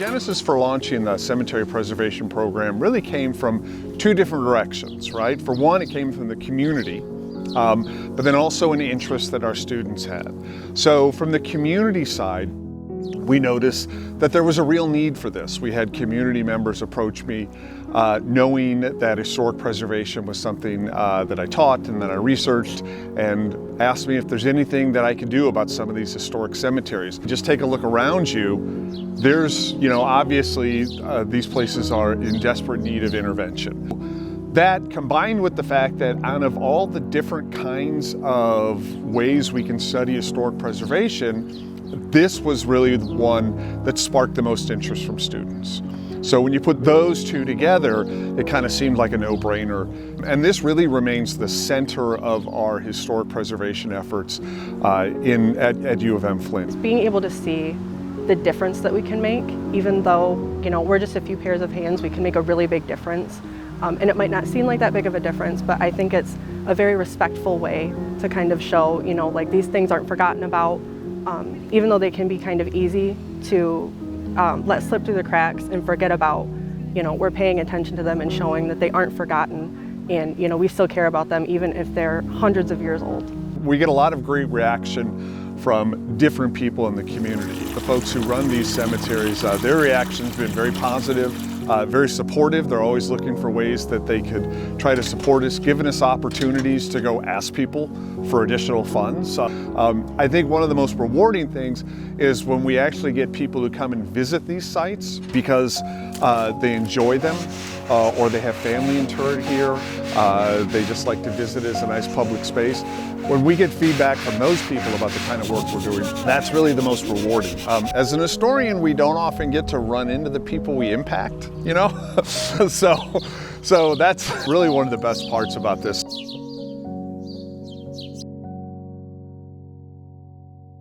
genesis for launching the cemetery preservation program really came from two different directions, right? For one, it came from the community, but then also an interest that our students had. So from the community side, we noticed that there was a real need for this. We had community members approach me knowing that historic preservation was something that I taught and that I researched, and asked me if there's anything that I could do about some of these historic cemeteries. Just take a look around you. There's, obviously these places are in desperate need of intervention. That, combined with the fact that out of all the different kinds of ways we can study historic preservation, this was really the one that sparked the most interest from students. So when you put those two together, it kind of seemed like a no-brainer. And this really remains the center of our historic preservation efforts at U of M-Flint. Being able to see the difference that we can make, even though we're just a few pairs of hands, we can make a really big difference. And it might not seem like that big of a difference, but I think it's a very respectful way to kind of show, like these things aren't forgotten about. Even though they can be kind of easy to let slip through the cracks and forget about, we're paying attention to them and showing that they aren't forgotten, and we still care about them even if they're hundreds of years old. We get a lot of great reaction from different people in the community. The folks who run these cemeteries, their reaction's been very positive, very supportive. They're always looking for ways that they could try to support us, giving us opportunities to go ask people for additional funds. I think one of the most rewarding things is when we actually get people who come and visit these sites because they enjoy them, or they have family interred here. They just like to visit as a nice public space. When we get feedback from those people about the kind of work we're doing, that's really the most rewarding. As an historian, we don't often get to run into the people we impact, so that's really one of the best parts about this.